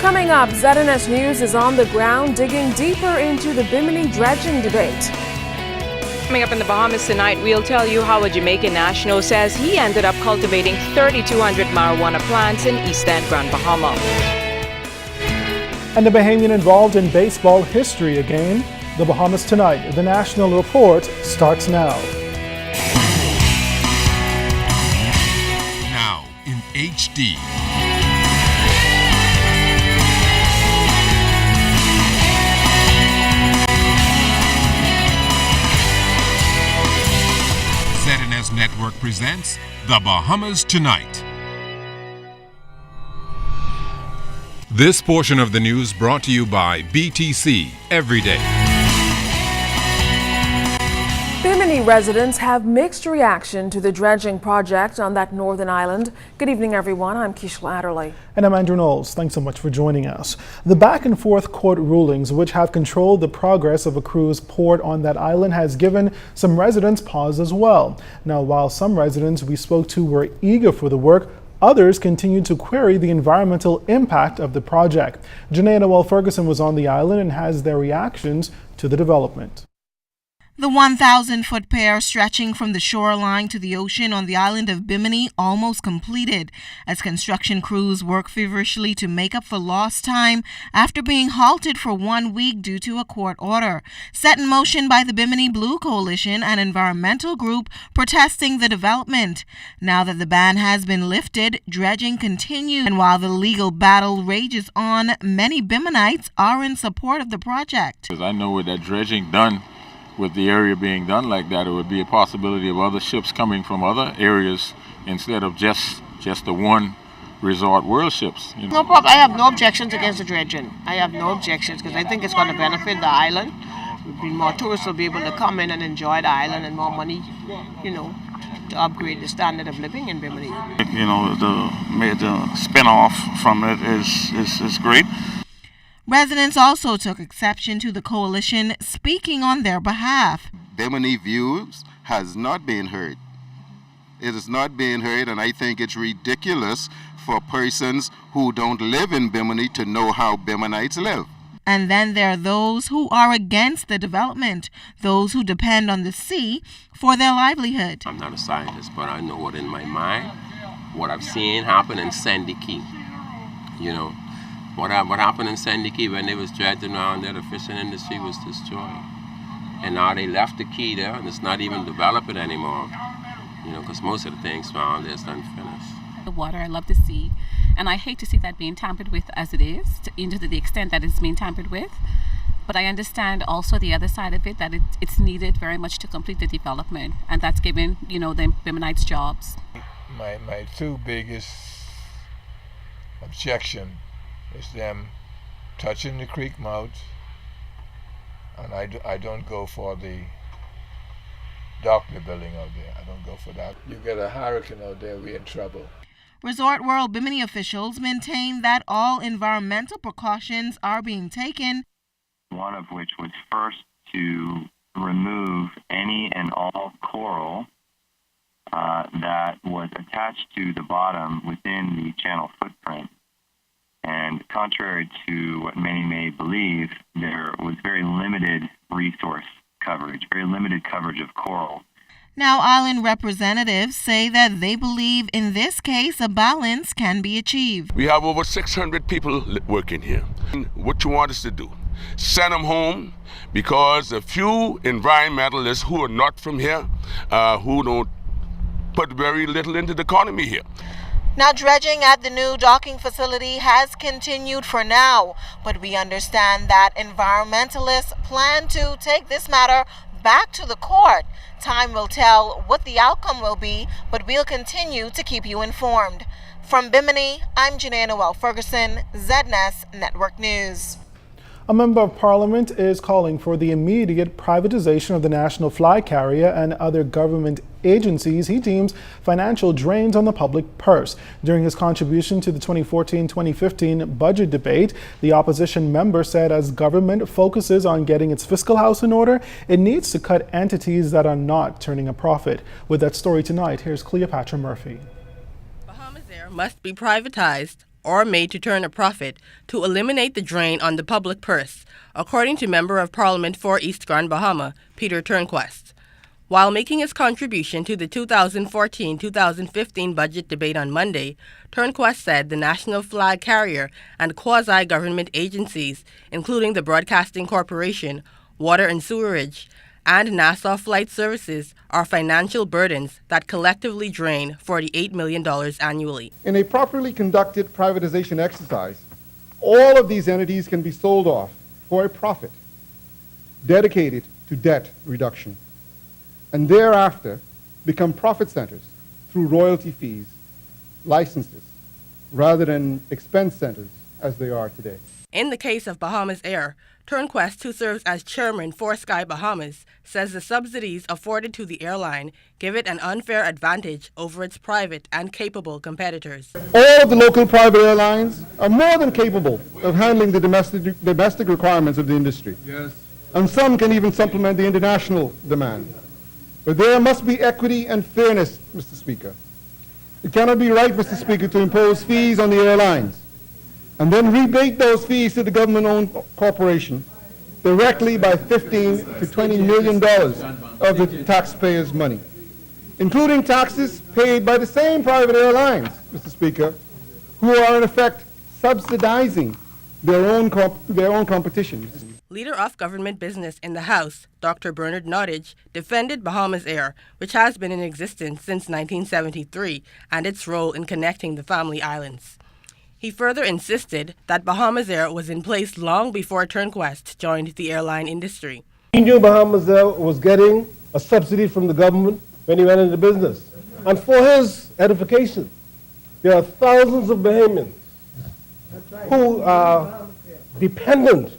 Coming up, ZNS News is on the ground digging deeper into the Bimini dredging debate. Coming up in the Bahamas tonight, we'll tell you how a Jamaican national says he ended up cultivating 3,200 marijuana plants in East End, Grand Bahama. And the Bahamian involved in baseball history again. The Bahamas tonight. The National Report starts now. Now in HD. ZNS Network presents The Bahamas Tonight. This portion of the news brought to you by BTC Every Day. Bimini residents have mixed reaction to the dredging project on that northern island. Good evening, everyone. I'm Keishla Adderley. And I'm Andrew Knowles. Thanks so much for joining us. The back and forth court rulings, which have controlled the progress of a cruise port on that island, has given some residents pause as well. Now, while some residents we spoke to were eager for the work, others continue to query the environmental impact of the project. Genea and Noel-Ferguson was on the island and has their reactions to the development. The 1,000-foot pier stretching from the shoreline to the ocean on the island of Bimini almost completed as construction crews work feverishly to make up for lost time after being halted for 1 week due to a court order set in motion by the Bimini Blue Coalition, an environmental group protesting the development. Now that the ban has been lifted, dredging continues, and while the legal battle rages on, many Biminites are in support of the project. Because I know with that dredging done, with the area being done like that, it would be a possibility of other ships coming from other areas instead of just the one resort world ships. You know? No problem. I have no objections against the dredging. I have no objections because I think it's going to benefit the island. More tourists will be able to come in and enjoy the island, and more money, to upgrade the standard of living in Bimini. The spin-off from it is great. Residents also took exception to the coalition speaking on their behalf. Bimini views has not been heard. It is not being heard, and I think it's ridiculous for persons who don't live in Bimini to know how Biminites live. And then there are those who are against the development, those who depend on the sea for their livelihood. I'm not a scientist, but I know what in my mind, what I've seen happen in Sandy Key. What happened in Sandy Key when they was dredging around there, the fishing industry was destroyed. And now they left the key there and it's not even developing anymore, because most of the things around there is unfinished. The water, I love the sea, and I hate to see that being tampered with as it is, to the extent that it's being tampered with. But I understand also the other side of it, that it's needed very much to complete the development, and that's given, the Biminites jobs. My two biggest objection is them touching the creek mouth, and I don't go for the dock they're building out there. I don't go for that. You get a hurricane out there, we're in trouble. Resort World Bimini officials maintain that all environmental precautions are being taken. One of which was first to remove any and all coral that was attached to the bottom within the channel footprint. And contrary to what many may believe, there was very limited resource coverage, very limited coverage of coral. Now, island representatives say that they believe in this case a balance can be achieved. We have over 600 people working here. What you want us to do? Send them home, because a few environmentalists who are not from here, who don't put very little into the economy here. Now, dredging at the new docking facility has continued for now, but we understand that environmentalists plan to take this matter back to the court. Time will tell what the outcome will be, but we'll continue to keep you informed. From Bimini, I'm Genea Noel-Ferguson, ZNS Network News. A member of parliament is calling for the immediate privatization of the national fly carrier and other government agencies he deems financial drains on the public purse. During his contribution to the 2014-2015 budget debate, the opposition member said as government focuses on getting its fiscal house in order, it needs to cut entities that are not turning a profit. With that story tonight, here's Cleopatra Murphy. Bahamas Air must be privatized. or made to turn a profit to eliminate the drain on the public purse, according to Member of Parliament for East Grand Bahama, Peter Turnquest. While making his contribution to the 2014-2015 budget debate on Monday, Turnquest said the national flag carrier and quasi-government agencies, including the Broadcasting Corporation, Water and Sewerage, and Nassau Flight Services, are financial burdens that collectively drain $48 million annually. In a properly conducted privatization exercise, all of these entities can be sold off for a profit dedicated to debt reduction, and thereafter become profit centers through royalty fees, licenses, rather than expense centers as they are today. In the case of Bahamas Air, Turnquest, who serves as chairman for Sky Bahamas, says the subsidies afforded to the airline give it an unfair advantage over its private and capable competitors. All of the local private airlines are more than capable of handling the domestic requirements of the industry. Yes. And some can even supplement the international demand. But there must be equity and fairness, Mr. Speaker. It cannot be right, Mr. Speaker, to impose fees on the airlines and then rebate those fees to the government-owned corporation directly by $15 to $20 million of the taxpayers' money, including taxes paid by the same private airlines, Mr. Speaker, who are in effect subsidizing their own competition. Leader of Government Business in the House, Dr. Bernard Nottage, defended Bahamas Air, which has been in existence since 1973, and its role in connecting the Family Islands. He further insisted that Bahamas Air was in place long before Turnquest joined the airline industry. He knew Bahamas Air was getting a subsidy from the government when he went into business. And for his edification, there are thousands of Bahamians who are dependent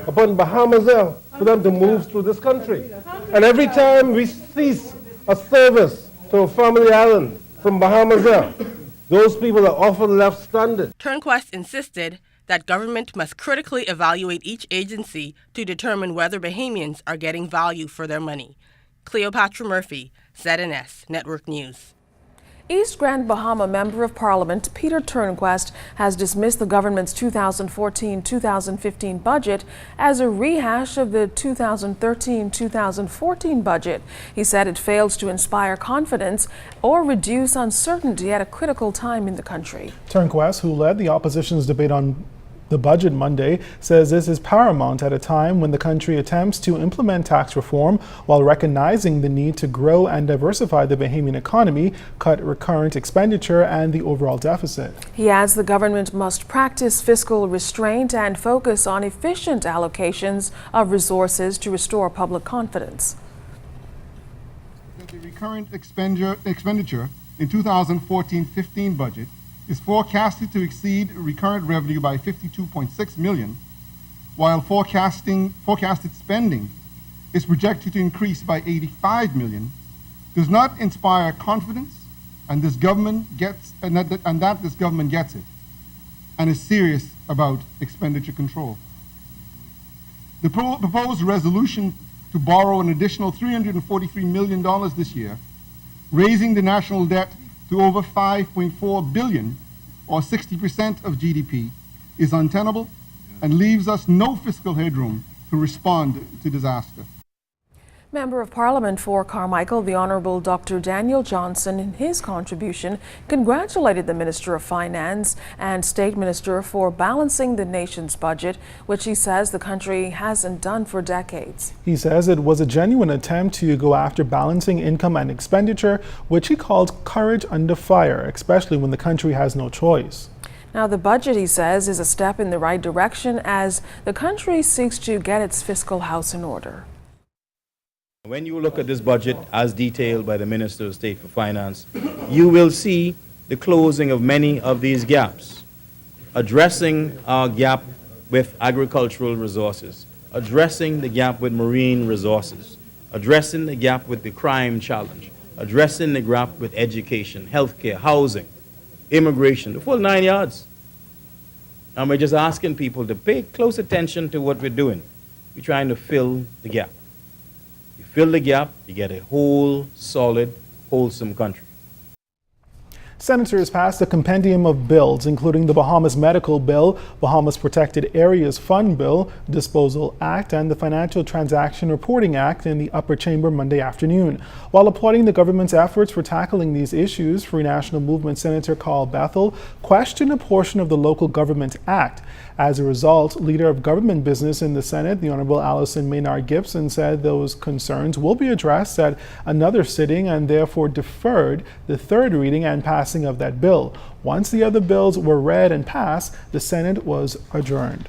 upon Bahamas Air for them to move through this country. And every time we cease a service to a family island from Bahamas Air, those people are often left stranded. Turnquest insisted that government must critically evaluate each agency to determine whether Bahamians are getting value for their money. Cleopatra Murphy, ZNS Network News. East Grand Bahama Member of Parliament Peter Turnquest has dismissed the government's 2014-2015 budget as a rehash of the 2013-2014 budget. He said it fails to inspire confidence or reduce uncertainty at a critical time in the country. Turnquest, who led the opposition's debate on the budget Monday, says this is paramount at a time when the country attempts to implement tax reform while recognizing the need to grow and diversify the Bahamian economy, cut recurrent expenditure and the overall deficit. He adds the government must practice fiscal restraint and focus on efficient allocations of resources to restore public confidence. The recurrent expenditure in 2014-15 budget is forecasted to exceed recurrent revenue by $52.6 million, while forecasted spending is projected to increase by $85 million, does not inspire confidence, and this government gets it, and is serious about expenditure control. The proposed resolution to borrow an additional $343 million this year, raising the national debt to over $5.4 billion, or 60% of GDP, is untenable and leaves us no fiscal headroom to respond to disaster. Member of Parliament for Carmichael, the Honourable Dr. Daniel Johnson, in his contribution, congratulated the Minister of Finance and State Minister for balancing the nation's budget, which he says the country hasn't done for decades. He says it was a genuine attempt to go after balancing income and expenditure, which he called courage under fire, especially when the country has no choice. Now, the budget, he says, is a step in the right direction as the country seeks to get its fiscal house in order. When you look at this budget as detailed by the Minister of State for Finance, you will see the closing of many of these gaps, addressing our gap with agricultural resources, addressing the gap with marine resources, addressing the gap with the crime challenge, addressing the gap with education, healthcare, housing, immigration, the full 9 yards. And we're just asking people to pay close attention to what we're doing. We're trying to fill the gap. Fill the gap, you get a whole, solid, wholesome country. Senators passed a compendium of bills, including the Bahamas Medical Bill, Bahamas Protected Areas Fund Bill, Disposal Act, and the Financial Transaction Reporting Act in the upper chamber Monday afternoon. While applauding the government's efforts for tackling these issues, Free National Movement Senator Carl Bethel questioned a portion of the Local Government Act. As a result, Leader of Government Business in the Senate, the Honorable Allison Maynard Gibson, said those concerns will be addressed at another sitting and therefore deferred the third reading and passing of that bill. Once the other bills were read and passed, the Senate was adjourned.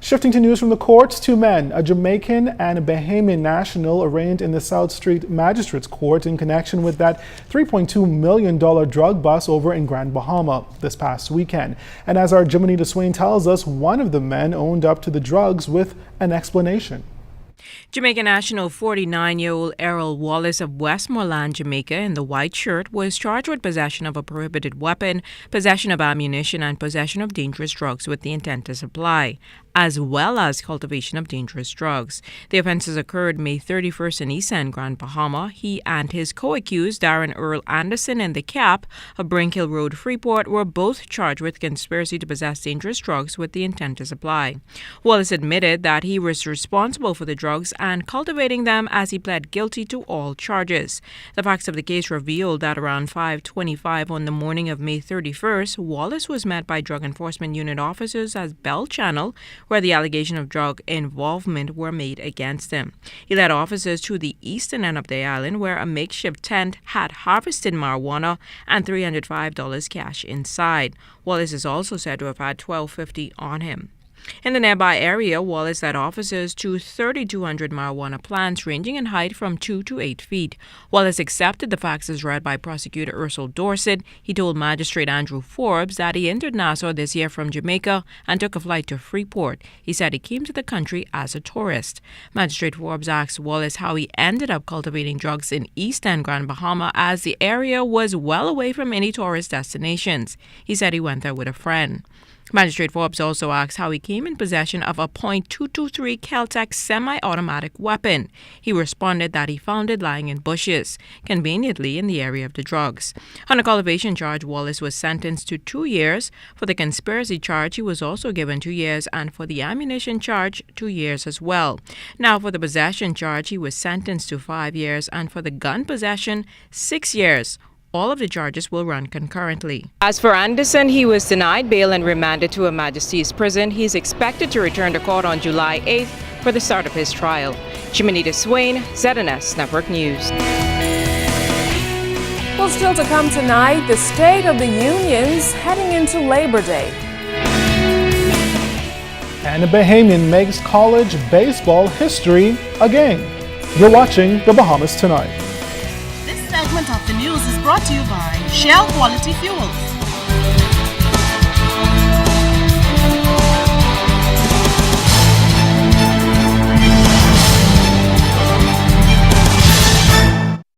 Shifting to news from the courts, two men, a Jamaican and a Bahamian national, arraigned in the South Street Magistrates Court in connection with that $3.2 million drug bust over in Grand Bahama this past weekend. And as our Jimenita Swain tells us, one of the men owned up to the drugs with an explanation. Jamaican national 49-year-old Errol Wallace of Westmoreland, Jamaica, in the white shirt, was charged with possession of a prohibited weapon, possession of ammunition, and possession of dangerous drugs with the intent to supply, as well as cultivation of dangerous drugs. The offenses occurred May 31st in East End, Grand Bahama. He and his co-accused, Darren Earl Anderson and the Cap of Brinkhill Road, Freeport, were both charged with conspiracy to possess dangerous drugs with the intent to supply. Wallace admitted that he was responsible for the drugs and cultivating them, as he pled guilty to all charges. The facts of the case revealed that around 5:25 on the morning of May 31st, Wallace was met by Drug Enforcement Unit officers at Bell Channel, where the allegation of drug involvement were made against him. He led officers to the eastern end of the island, where a makeshift tent had harvested marijuana and $305 cash inside. Wallace is also said to have had $12.50 on him. In the nearby area, Wallace led officers to 3,200 marijuana plants ranging in height from 2 to 8 feet. Wallace accepted the facts as read by prosecutor Ursel Dorset. He told Magistrate Andrew Forbes that he entered Nassau this year from Jamaica and took a flight to Freeport. He said he came to the country as a tourist. Magistrate Forbes asked Wallace how he ended up cultivating drugs in East End, Grand Bahama, as the area was well away from any tourist destinations. He said he went there with a friend. Magistrate Forbes also asked how he came in possession of a .223 Kel-Tec semi-automatic weapon. He responded that he found it lying in bushes, conveniently in the area of the drugs. On a cultivation charge, Wallace was sentenced to 2 years. For the conspiracy charge, he was also given 2 years, and for the ammunition charge, 2 years as well. Now, for the possession charge, he was sentenced to 5 years, and for the gun possession, 6 years. All of the charges will run concurrently. As for Anderson, he was denied bail and remanded to Her Majesty's prison. He is expected to return to court on July 8th for the start of his trial. Jimenita Swain, ZNS Network News. Well, still to come tonight, the State of the Unions heading into Labor Day. And a Bahamian makes college baseball history again. You're watching the Bahamas Tonight. This segment of the news is brought to you by Shell Quality Fuels.